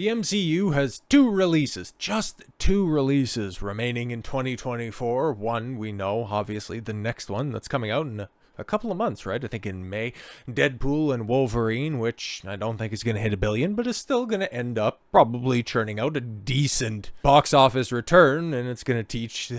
The MCU has two releases, just two releases remaining in 2024. One, we know, obviously, the next one that's coming out in a couple of months, right? I think in May, Deadpool and Wolverine, which I don't think is going to hit $1 billion, but is still going to end up probably churning out a decent box office return, and it's going to teach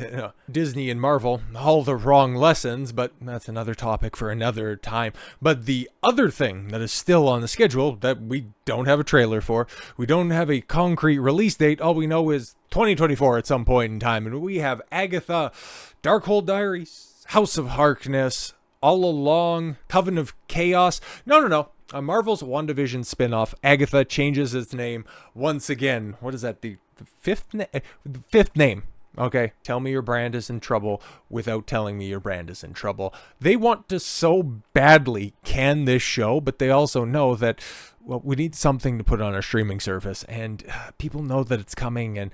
Disney and Marvel all the wrong lessons, but that's another topic for another time. But the other thing that is still on the schedule that we don't have a trailer for, we don't have a concrete release date, all we know is 2024 at some point in time, and we have Agatha, Darkhold Diaries, House of Harkness, All Along, Coven of Chaos. No. Marvel's WandaVision spinoff, Agatha changes its name once again. What is that? The fifth name. Okay, tell me your brand is in trouble without telling me your brand is in trouble. They want to so badly can this show, but they also know that, well, we need something to put on our streaming service, and people know that it's coming, and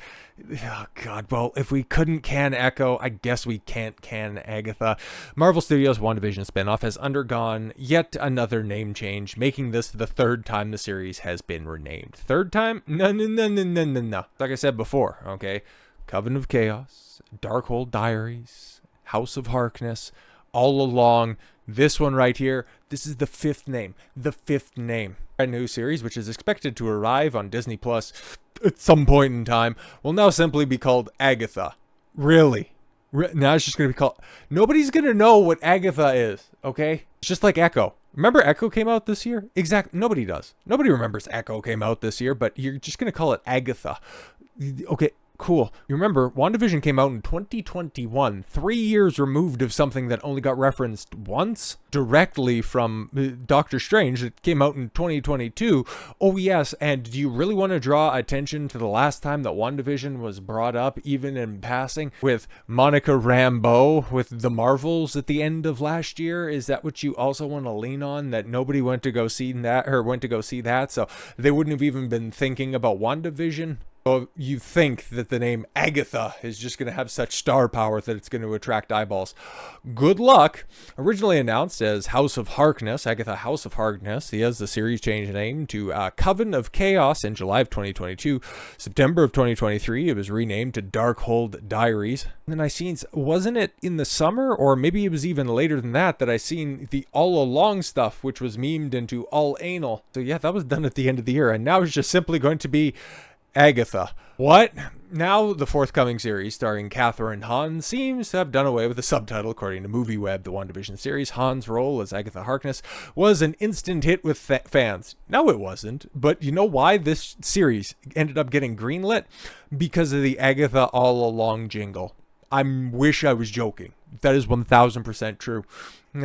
oh god, well, if we couldn't can Echo, I guess we can't can Agatha. Marvel Studios' WandaVision spinoff has undergone yet another name change, making this the third time the series has been renamed. Third time? No. Like I said before, okay? Coven of Chaos, Darkhold Diaries, House of Harkness, All Along. This one right here, this is the fifth name. The fifth name. A new series, which is expected to arrive on Disney Plus at some point in time, will now simply be called Agatha. Really? Now it's just going to be called... Nobody's going to know what Agatha is, okay? It's just like Echo. Remember Echo came out this year? Exactly. Nobody does. Nobody remembers Echo came out this year, but you're just going to call it Agatha. Okay. Cool. You remember, WandaVision came out in 2021, 3 years removed of something that only got referenced once directly from Doctor Strange that came out in 2022. Oh yes, and do you really want to draw attention to the last time that WandaVision was brought up, even in passing, with Monica Rambeau with the Marvels at the end of last year? Is that what you also want to lean on, that nobody went to go see that, so they wouldn't have even been thinking about WandaVision? Well, you think that the name Agatha is just going to have such star power that it's going to attract eyeballs. Good luck. Originally announced as House of Harkness, Agatha House of Harkness, the series changed name to Coven of Chaos in July of 2022. September of 2023, it was renamed to Darkhold Diaries. And then I seen, wasn't it in the summer, or maybe it was even later than that I seen the All Along stuff, which was memed into All Anal. So yeah, that was done at the end of the year, and now it's just simply going to be Agatha. What? Now the forthcoming series starring Catherine Hahn seems to have done away with the subtitle. According to MovieWeb, the WandaVision series, Hahn's role as Agatha Harkness was an instant hit with fans. No, it wasn't. But you know why this series ended up getting greenlit? Because of the Agatha All Along jingle. I wish I was joking. That is 1000% true.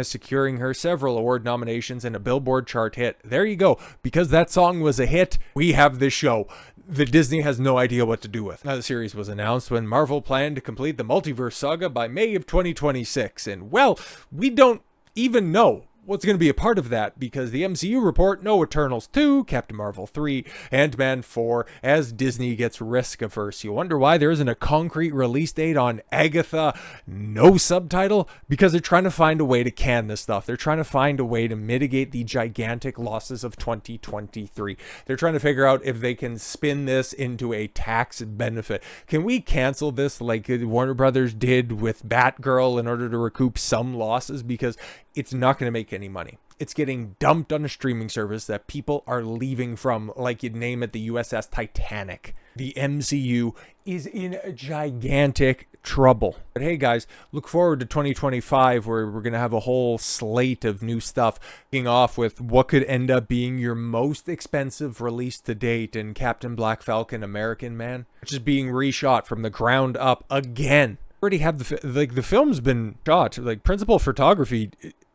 Securing her several award nominations and a Billboard chart hit. There you go. Because that song was a hit, we have this show that Disney has no idea what to do with. Now, the series was announced when Marvel planned to complete the multiverse saga by May of 2026. And, well, we don't even know what's going to be a part of that, because the MCU report no Eternals 2, Captain Marvel 3, Ant-Man 4, as Disney gets risk averse. You wonder why there isn't a concrete release date on Agatha, no subtitle? Because they're trying to find a way to can this stuff. They're trying to find a way to mitigate the gigantic losses of 2023. They're trying to figure out if they can spin this into a tax benefit. Can we cancel this like Warner Brothers did with Batgirl in order to recoup some losses? Because it's not going to make any money. It's getting dumped on a streaming service that people are leaving from, like you'd name it the USS Titanic. The MCU is in gigantic trouble. But hey guys, look forward to 2025, where we're going to have a whole slate of new stuff, kicking off with what could end up being your most expensive release to date in Captain Black Falcon American Man, which is being reshot from the ground up again. Already have the film's been shot, like principal photography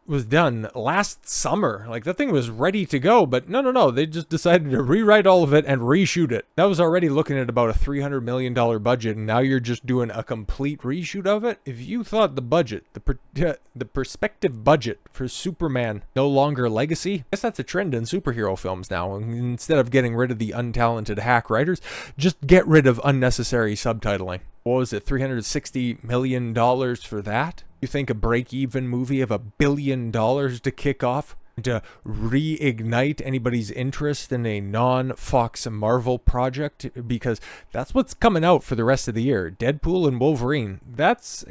was done last summer. Like, that thing was ready to go, but no, they just decided to rewrite all of it and reshoot it. That was already looking at about a $300 million budget, and now you're just doing a complete reshoot of it? If you thought the budget, the perspective budget for Superman no longer legacy, I guess that's a trend in superhero films now. Instead of getting rid of the untalented hack writers, just get rid of unnecessary subtitling. What was it, $360 million for that? You think a break-even movie of $1 billion to kick off to reignite anybody's interest in a non-Fox Marvel project, because that's what's coming out for the rest of the year. Deadpool and Wolverine. That's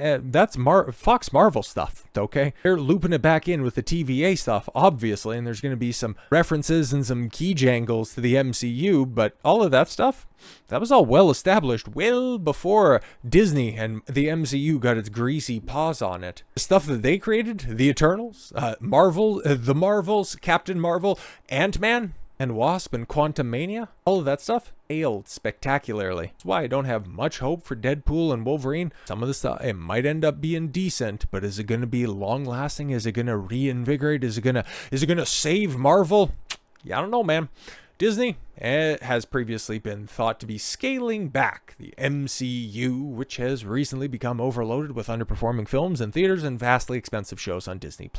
Fox Marvel stuff, okay? They're looping it back in with the TVA stuff, obviously, and there's going to be some references and some key jangles to the MCU, but all of that stuff, that was all well established well before Disney and the MCU got its greasy paws on it. The stuff that they created, the Eternals, Marvel, the Marvels, Captain Marvel, Ant-Man and Wasp and Quantumania, all of that stuff failed spectacularly. That's why I don't have much hope for Deadpool and Wolverine. Some of the stuff, it might end up being decent, but is it going to be long-lasting? Is it going to reinvigorate? Is it going to save Marvel? Yeah, I don't know, man. Disney has previously been thought to be scaling back the MCU, which has recently become overloaded with underperforming films in theaters and vastly expensive shows on Disney+.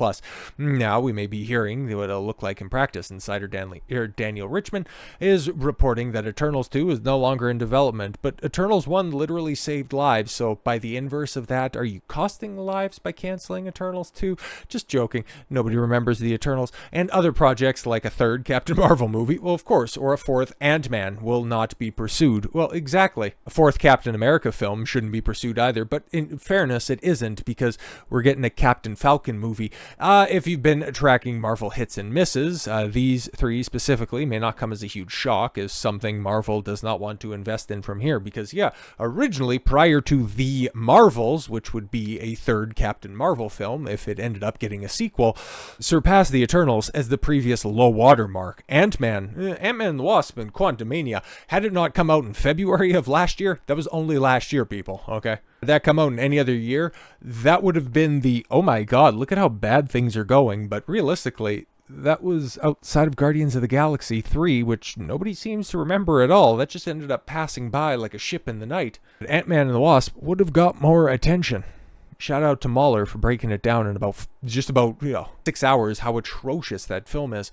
Now we may be hearing what it'll look like in practice. Insider Daniel Richman is reporting that Eternals 2 is no longer in development, but Eternals 1 literally saved lives, so by the inverse of that, are you costing lives by canceling Eternals 2? Just joking. Nobody remembers the Eternals. And other projects like a third Captain Marvel movie, well, of course, or a fourth Ant-Man will not be pursued. Well, exactly. A fourth Captain America film shouldn't be pursued either, but in fairness, it isn't, because we're getting a Captain Falcon movie. If you've been tracking Marvel hits and misses, these three specifically may not come as a huge shock, as something Marvel does not want to invest in from here, because yeah, originally, prior to The Marvels, which would be a third Captain Marvel film if it ended up getting a sequel, surpassed The Eternals as the previous low water mark. Ant-Man and the Wasp and Quantumania, had it not come out in February of last year, that was only last year, people, okay? Had that come out in any other year, that would have been the, oh my god, look at how bad things are going, but realistically, that was outside of Guardians of the Galaxy 3, which nobody seems to remember at all. That just ended up passing by like a ship in the night. But Ant-Man and the Wasp would have got more attention. Shout out to Mahler for breaking it down in just about 6 hours, how atrocious that film is.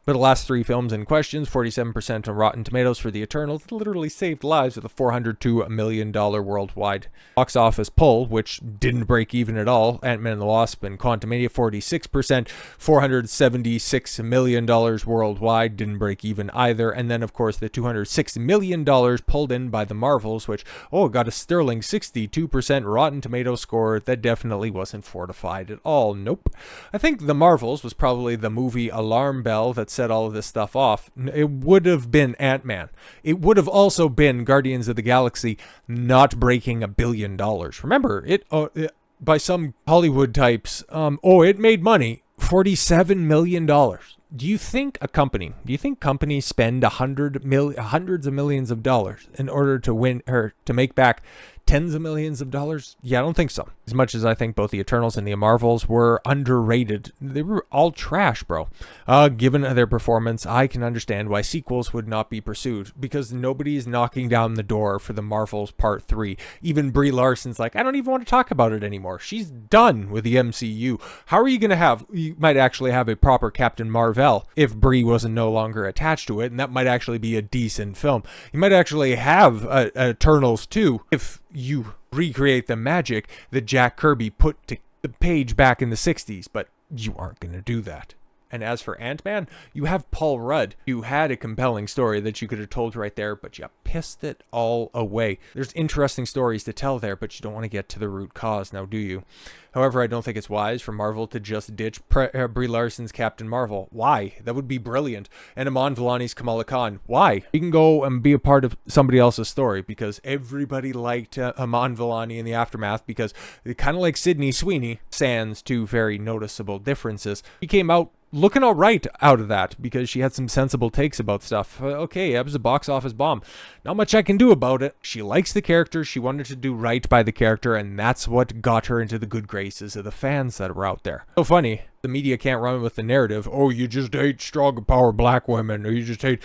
But the last three films in question, 47% on Rotten Tomatoes for The Eternals, literally saved lives with a $402 million worldwide box office pull, which didn't break even at all. Ant-Man and the Wasp and Quantumania, 46%, $476 million worldwide, didn't break even either. And then, of course, the $206 million pulled in by the Marvels, which, got a sterling 62% Rotten Tomato score. That definitely wasn't fortified at all. Nope. I think the Marvels was probably the movie alarm bell that set all of this stuff off. It would have been Ant-Man. It would have also been Guardians of the Galaxy not breaking $1 billion. Remember, it by some Hollywood types, it made money, $47 million. Do you think companies spend hundreds of millions of dollars in order to win or to make back tens of millions of dollars? Yeah, I don't think so. As much as I think both the Eternals and the Marvels were underrated, they were all trash, bro. Given their performance, I can understand why sequels would not be pursued, because nobody's knocking down the door for the Marvels Part 3. Even Brie Larson's like, I don't even want to talk about it anymore. She's done with the MCU. How are you going to you might actually have a proper Captain Marvel if Brie wasn't no longer attached to it, and that might actually be a decent film. You might actually have Eternals 2 if you recreate the magic that Jack Kirby put to the page back in the 60s, but you aren't going to do that. And as for Ant-Man, you have Paul Rudd. You had a compelling story that you could have told right there, but you pissed it all away. There's interesting stories to tell there, but you don't want to get to the root cause now, do you? However, I don't think it's wise for Marvel to just ditch Brie Larson's Captain Marvel. Why? That would be brilliant. And Aman Vellani's Kamala Khan. Why? You can go and be a part of somebody else's story, because everybody liked Aman Vellani in the aftermath, because kind of like Sydney Sweeney, sans two very noticeable differences, he came out looking all right out of that, because she had some sensible takes about stuff. Okay, it was a box office bomb. Not much I can do about it. She likes the character. She wanted to do right by the character, and that's what got her into the good graces of the fans that were out there. So funny. The media can't run with the narrative, you just hate strong power black women, or you just hate,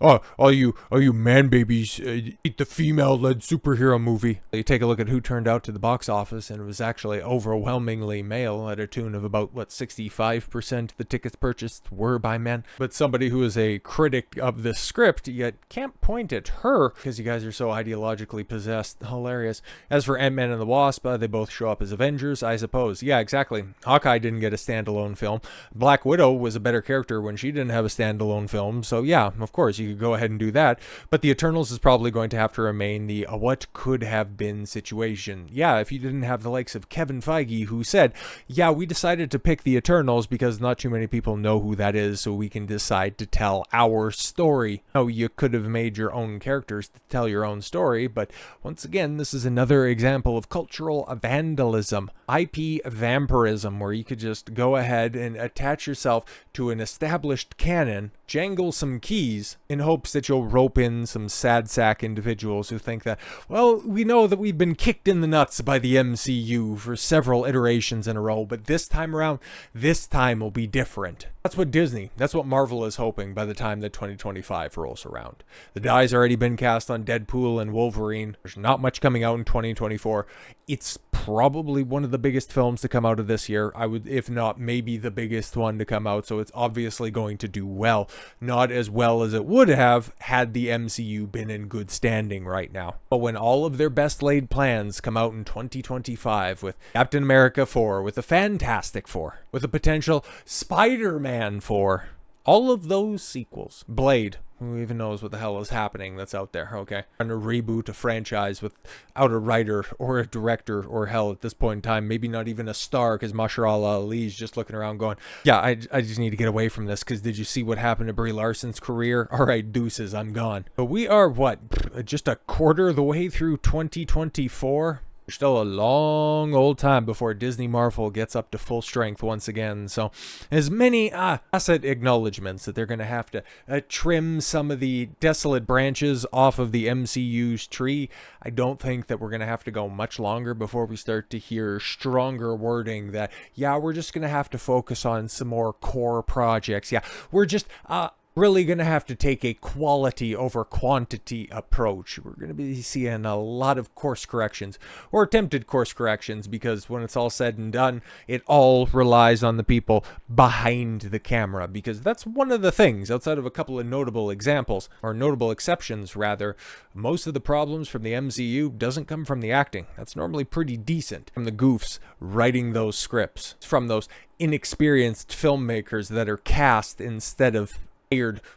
all you man babies eat the female-led superhero movie. You take a look at who turned out to the box office, and it was actually overwhelmingly male, at a tune of about, 65% of the tickets purchased were by men. But somebody who is a critic of the script, yet can't point at her, because you guys are so ideologically possessed. Hilarious. As for Ant-Man and the Wasp, they both show up as Avengers, I suppose. Yeah, exactly. Hawkeye didn't get a stand standalone film. Black Widow was a better character when she didn't have a standalone film. So yeah, of course, you could go ahead and do that. But the Eternals is probably going to have to remain the what could have been situation. Yeah, if you didn't have the likes of Kevin Feige, who said, yeah, we decided to pick the Eternals because not too many people know who that is, so we can decide to tell our story. Oh, you could have made your own characters to tell your own story, but once again, this is another example of cultural vandalism, IP vampirism, where you could just go ahead and attach yourself to an established canon, jangle some keys in hopes that you'll rope in some sad sack individuals who think that, well, we know that we've been kicked in the nuts by the MCU for several iterations in a row, but this time around, this time will be different. That's what Disney, that's what Marvel is hoping by the time that 2025 rolls around. The die's already been cast on Deadpool and Wolverine. There's not much coming out in 2024. It's probably one of the biggest films to come out of this year. I would, if not maybe the biggest one to come out, so it's obviously going to do well. Not as well as it would have had the MCU been in good standing right now. But when all of their best laid plans come out in 2025 with Captain America 4, with the Fantastic Four, with a potential Spider-Man 4, all of those sequels, Blade, who even knows what the hell is happening that's out there, okay? Trying to reboot a franchise without a writer or a director, or hell, at this point in time, maybe not even a star, because Mahershala Ali's just looking around going, yeah, I just need to get away from this, because did you see what happened to Brie Larson's career? All right, deuces, I'm gone. But we are, what, just a quarter of the way through 2024? There's still a long old time before Disney Marvel gets up to full strength once again. So as many asset acknowledgements that they're going to have to trim some of the desolate branches off of the MCU's tree, I don't think that we're going to have to go much longer before we start to hear stronger wording that, yeah, we're just going to have to focus on some more core projects. Yeah, we're just really going to have to take a quality over quantity approach. We're going to be seeing a lot of course corrections, or attempted course corrections, because when it's all said and done, it all relies on the people behind the camera, because that's one of the things, outside of a couple of notable examples, or notable exceptions rather, most of the problems from the MCU doesn't come from the acting. That's normally pretty decent. From the goofs writing those scripts, from those inexperienced filmmakers that are cast instead of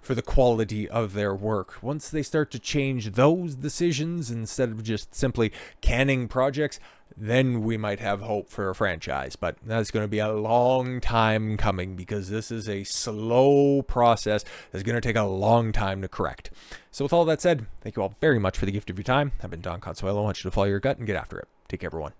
for the quality of their work. Once they start to change those decisions instead of just simply canning projects, then we might have hope for a franchise. But that's going to be a long time coming, because this is a slow process that's going to take a long time to correct. So with all that said, thank you all very much for the gift of your time. I've been Don Consuelo. I want you to follow your gut and get after it. Take care, everyone.